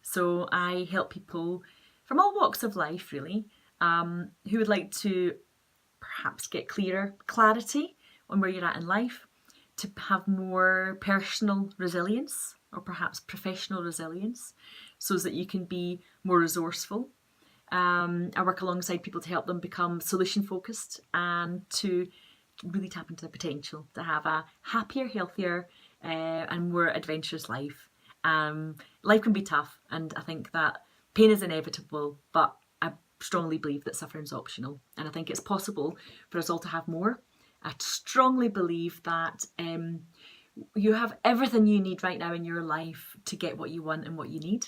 So I help people from all walks of life, really, who would like to perhaps get clarity on where you're at in life, to have more personal resilience or perhaps professional resilience so that you can be more resourceful. I work alongside people to help them become solution focused and to really tap into their potential, to have a happier, healthier, and more adventurous life. Life can be tough, and I think that pain is inevitable, but I strongly believe that suffering is optional, and I think it's possible for us all to have more. I strongly believe that you have everything you need right now in your life to get what you want and what you need.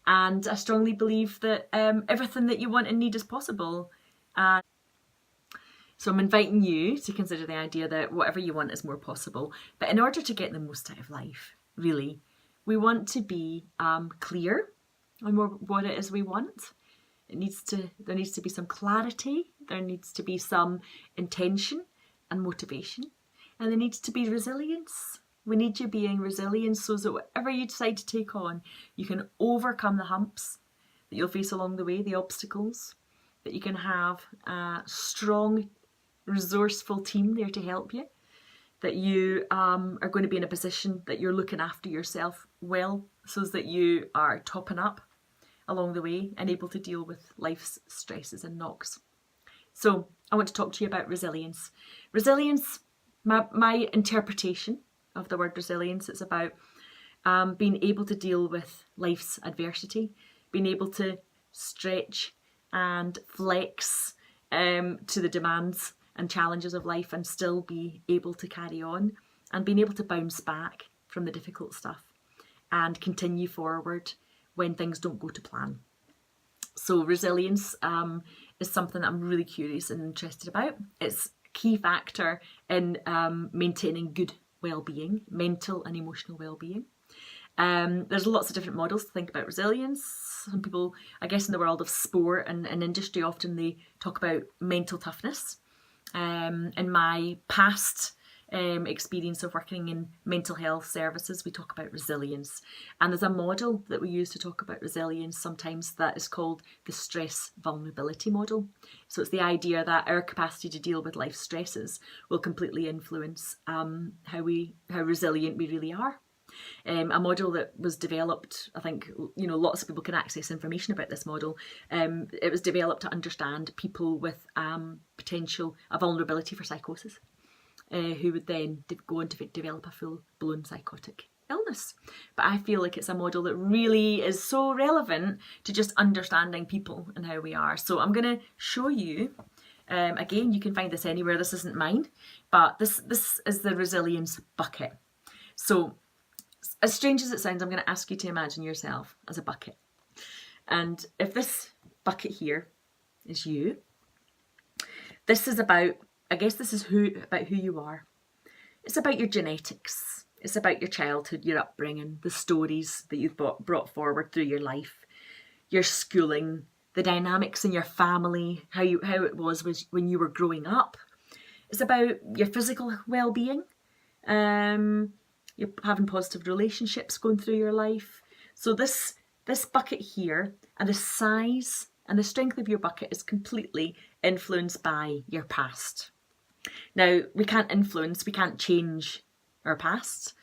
And I strongly believe that everything that you want and need is possible. So I'm inviting you to consider the idea that whatever you want is more possible. But in order to get the most out of life, really, we want to be clear on what it is we want. There needs to be some clarity. There needs to be some intention and motivation. And there needs to be resilience. We need you being resilient so that whatever you decide to take on, you can overcome the humps that you'll face along the way, the obstacles, that you can have a strong, resourceful team there to help you, that you are going to be in a position that you're looking after yourself well so that you are topping up along the way and able to deal with life's stresses and knocks. So I want to talk to you about resilience. Resilience, my interpretation of the word resilience, it's about being able to deal with life's adversity, being able to stretch and flex to the demands and challenges of life and still be able to carry on, and being able to bounce back from the difficult stuff and continue forward when things don't go to plan. So resilience is something that I'm really curious and interested about. It's a key factor in maintaining good well-being, mental and emotional well-being. There's lots of different models to think about resilience. Some people, I guess in the world of sport and industry, often they talk about mental toughness. In my past experience of working in mental health services, we talk about resilience. And there's a model that we use to talk about resilience sometimes that is called the stress vulnerability model. So it's the idea that our capacity to deal with life stresses will completely influence how resilient we really are. A model that was developed, I think, lots of people can access information about this model. It was developed to understand people with a vulnerability for psychosis, who would then go on to develop a full-blown psychotic illness. But I feel like it's a model that really is so relevant to just understanding people and how we are. So I'm going to show you, again, you can find this anywhere, this isn't mine, but this is the resilience bucket. So as strange as it sounds, I'm going to ask you to imagine yourself as a bucket. And if this bucket here is you, this is about, I guess this is about who you are. It's about your genetics. It's about your childhood, your upbringing, the stories that you've brought forward through your life, your schooling, the dynamics in your family, how it was when you were growing up. It's about your physical well-being. You're having positive relationships going through your life. So this bucket here, and the size and the strength of your bucket is completely influenced by your past. Now, we can't change our past.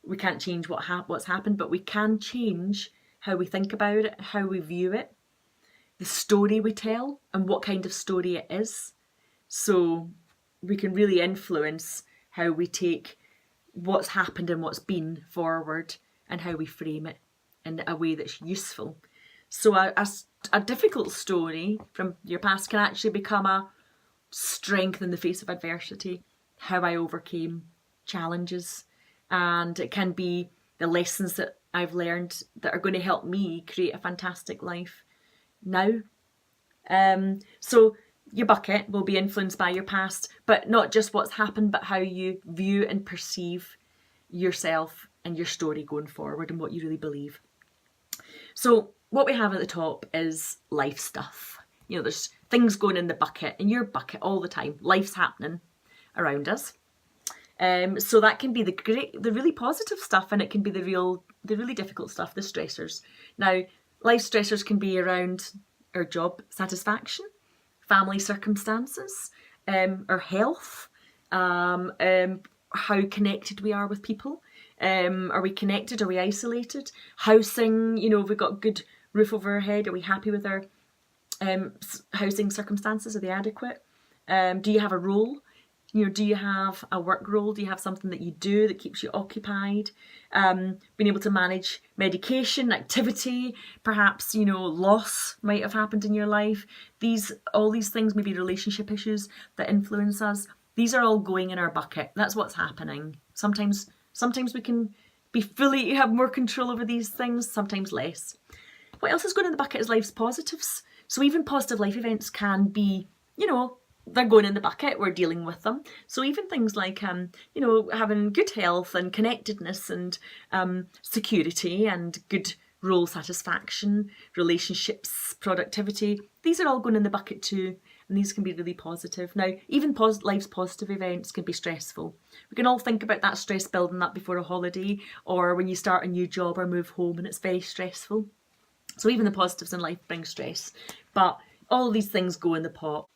We can't change what's happened, but we can change how we think about it, how we view it, the story we tell, and what kind of story it is. So we can really influence how we take what's happened and what's been forward and how we frame it in a way that's useful. So a difficult story from your past can actually become a strength in the face of adversity, how I overcame challenges, and it can be the lessons that I've learned that are going to help me create a fantastic life now. So your bucket will be influenced by your past, but not just what's happened, but how you view and perceive yourself and your story going forward and what you really believe. So what we have at the top is life stuff. There's things going in the bucket, in your bucket all the time. Life's happening around us. So that can be the really positive stuff, and it can be the really difficult stuff, the stressors. Now, life stressors can be around our job satisfaction, family circumstances, our health, how connected we are with people. Are we connected? Are we isolated? Housing, have we got a good roof over our head? Are we happy with our housing circumstances? Are they adequate? Do you have a role? Do you have a work role? Do you have something that you do that keeps you occupied? Being able to manage medication, activity, perhaps, loss might have happened in your life. All these things, maybe relationship issues that influence us. These are all going in our bucket. That's what's happening. Sometimes we can have more control over these things, sometimes less. What else is going in the bucket is life's positives. So even positive life events can be, they're going in the bucket, we're dealing with them. So even things like, having good health and connectedness and security and good role satisfaction, relationships, productivity, these are all going in the bucket too. And these can be really positive. Now, even life's positive events can be stressful. We can all think about that stress building up before a holiday, or when you start a new job or move home and it's very stressful. So even the positives in life bring stress. But all of these things go in the pot.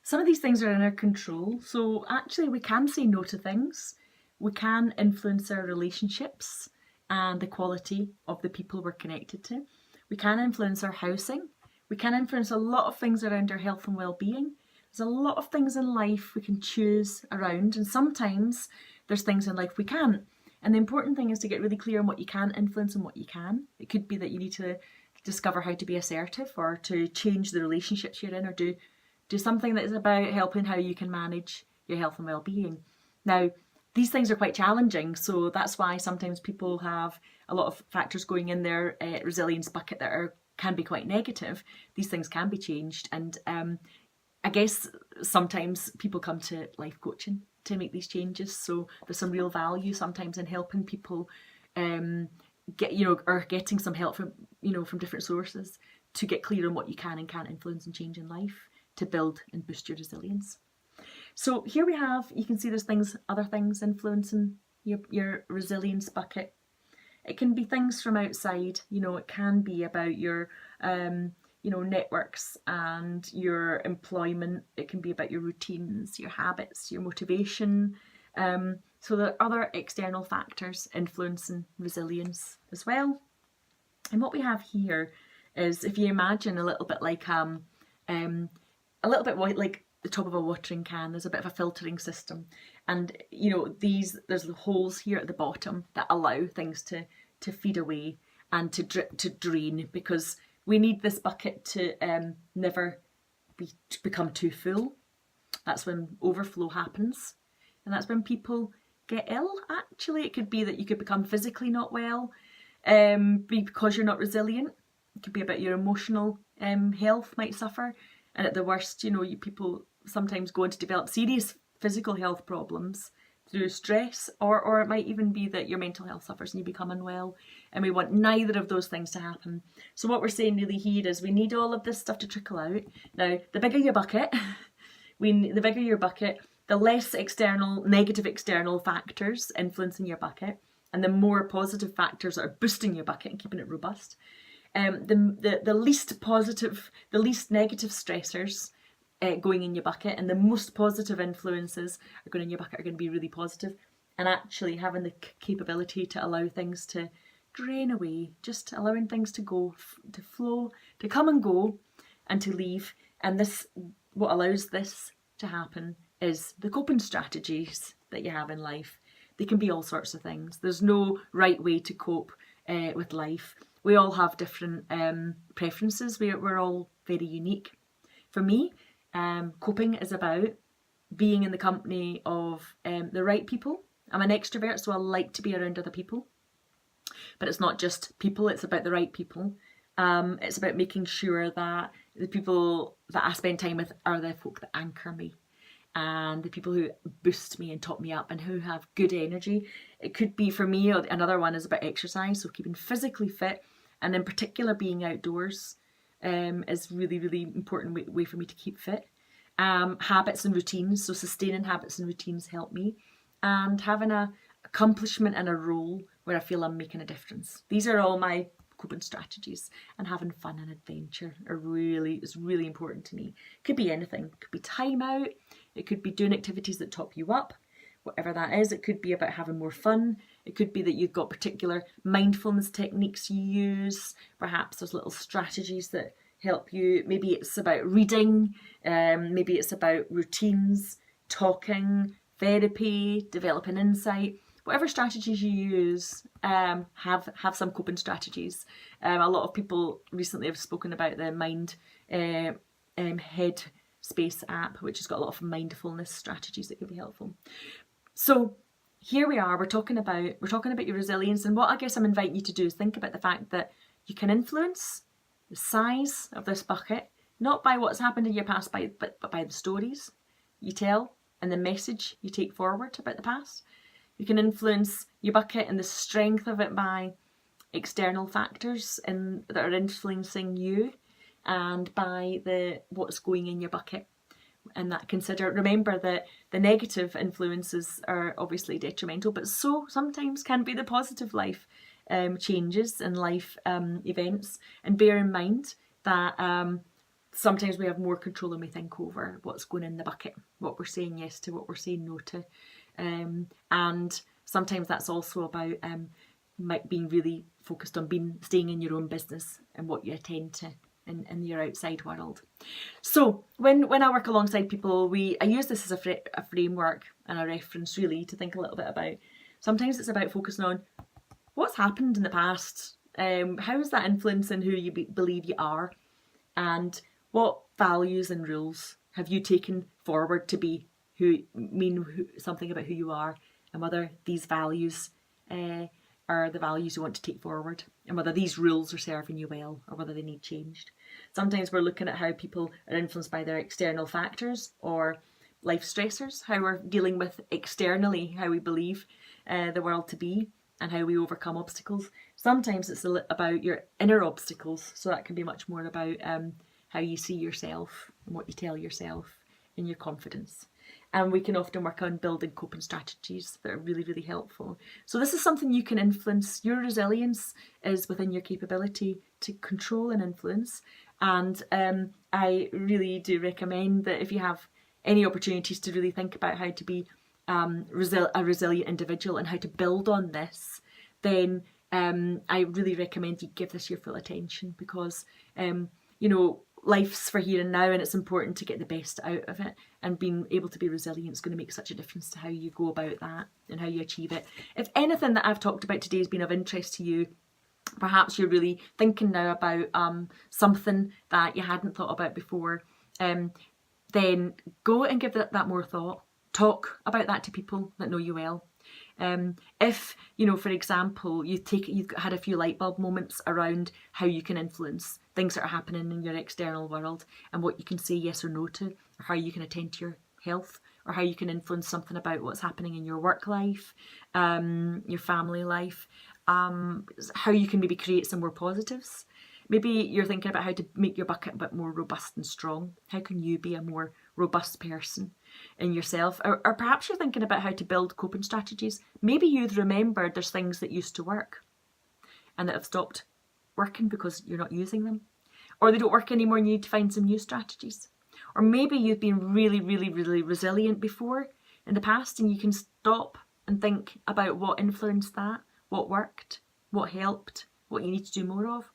Some of these things are in our control. So actually we can say no to things. We can influence our relationships and the quality of the people we're connected to. We can influence our housing. We can influence a lot of things around our health and well-being. There's a lot of things in life we can choose around, and sometimes there's things in life we can't. And the important thing is to get really clear on what you can influence and what you can. It could be that you need to discover how to be assertive, or to change the relationships you're in, or do something that is about helping how you can manage your health and well-being. Now, these things are quite challenging, so that's why sometimes people have a lot of factors going in their resilience bucket that can be quite negative. These things can be changed, and I guess sometimes people come to life coaching to make these changes. So there's some real value sometimes in helping people getting some help from different sources to get clear on what you can and can't influence and change in life to build and boost your resilience. So here you can see there's other things influencing your resilience bucket. It can be things from outside, it can be about your, networks and your employment. It can be about your routines, your habits, your motivation. So there are other external factors influencing resilience as well. And what we have here is, if you imagine a little bit like the top of a watering can, there's a bit of a filtering system, and there's the holes here at the bottom that allow things to feed away and to drain, because we need this bucket to never become too full. That's when overflow happens, and that's when people get ill. Actually, it could be that you could become physically not well because you're not resilient. It could be about your emotional health might suffer, and at the worst, people sometimes go on to develop serious physical health problems through stress, or it might even be that your mental health suffers and you become unwell, and we want neither of those things to happen. So what we're saying really here is we need all of this stuff to trickle out. Now, the bigger your bucket, the less negative external factors influencing your bucket, and the more positive factors that are boosting your bucket and keeping it robust. The least positive, the least negative stressors going in your bucket, and the most positive influences are going in your bucket are going to be really positive, and actually having the capability to allow things to drain away, just allowing things to go, to flow, to come and go, and to leave. And what allows this to happen is the coping strategies that you have in life. They can be all sorts of things. There's no right way to cope with life. We all have different preferences. We're all very unique. For me, coping is about being in the company of the right people. I'm an extrovert, so I like to be around other people. But it's not just people, it's about the right people. It's about making sure that the people that I spend time with are the folk that anchor me, and the people who boost me and top me up and who have good energy. It could be, for me, another one is about exercise, so keeping physically fit, and in particular being outdoors is really, really important way for me to keep fit. Habits and routines, so sustaining habits and routines help me, and having a accomplishment and a role where I feel I'm making a difference. These are all my coping strategies, and having fun and adventure is really important to me. It could be anything. It could be time out. It could be doing activities that top you up, whatever that is. It could be about having more fun. It could be that you've got particular mindfulness techniques you use. Perhaps there's little strategies that help you. Maybe it's about reading. Maybe it's about routines, talking, therapy, developing insight. Whatever strategies you use, have some coping strategies. A lot of people recently have spoken about the Mind Head Space app, which has got a lot of mindfulness strategies that can be helpful. So here we are. We're talking about your resilience, and what I guess I'm inviting you to do is think about the fact that you can influence the size of this bucket, not by what's happened in your past, but by the stories you tell and the message you take forward about the past. You can influence your bucket and the strength of it by external factors that are influencing you, and by what's going in your bucket. And that remember that the negative influences are obviously detrimental, but so sometimes can be the positive life changes and life events. And bear in mind that sometimes we have more control than we think over what's going in the bucket, what we're saying yes to, what we're saying no to. And sometimes that's also about being really focused on staying in your own business and what you attend to in your outside world. So when I work alongside people, I use this as a framework and a reference really to think a little bit about. Sometimes it's about focusing on what's happened in the past, how is that influencing who you believe you are, and what values and rules have you taken forward to be something about who you are, and whether these values are the values you want to take forward, and whether these rules are serving you well or whether they need changed. Sometimes we're looking at how people are influenced by their external factors or life stressors, how we're dealing with externally, how we believe the world to be, and how we overcome obstacles. Sometimes it's about your inner obstacles, so that can be much more about how you see yourself and what you tell yourself and your confidence. And we can often work on building coping strategies that are really, really helpful. So this is something you can influence. Your resilience is within your capability to control and influence. And I really do recommend that if you have any opportunities to really think about how to be a resilient individual and how to build on this, then I really recommend you give this your full attention, because life's for here and now, and it's important to get the best out of it, and being able to be resilient is going to make such a difference to how you go about that and how you achieve it. If anything that I've talked about today has been of interest to you, perhaps you're really thinking now about something that you hadn't thought about before, then go and give that more thought. Talk about that to people that know you well. If, for example, you've had a few light bulb moments around how you can influence things that are happening in your external world, and what you can say yes or no to, or how you can attend to your health, or how you can influence something about what's happening in your work life, your family life, how you can maybe create some more positives. Maybe you're thinking about how to make your bucket a bit more robust and strong. How can you be a more robust person in yourself? Or perhaps you're thinking about how to build coping strategies. Maybe you've remembered there's things that used to work and that have stopped working because you're not using them. Or they don't work anymore and you need to find some new strategies. Or maybe you've been really, really, really resilient before in the past, and you can stop and think about what influenced that, what worked, what helped, what you need to do more of.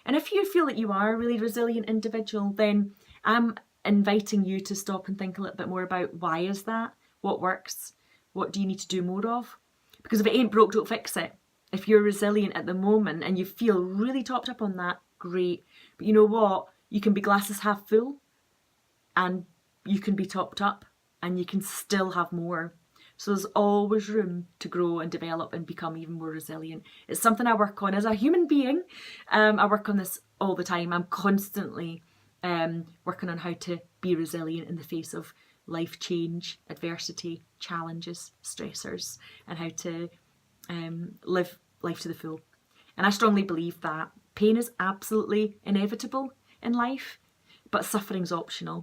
And if you feel that you are a really resilient individual, then I'm inviting you to stop and think a little bit more about why is that? What works? What do you need to do more of? Because if it ain't broke, don't fix it. If you're resilient at the moment and you feel really topped up on that, great. But you know what? You can be glasses half full, and you can be topped up, and you can still have more. So there's always room to grow and develop and become even more resilient. It's something I work on as a human being. I work on this all the time. I'm constantly working on how to be resilient in the face of life change, adversity, challenges, stressors, and how to live life to the full. And I strongly believe that pain is absolutely inevitable in life, but suffering's optional.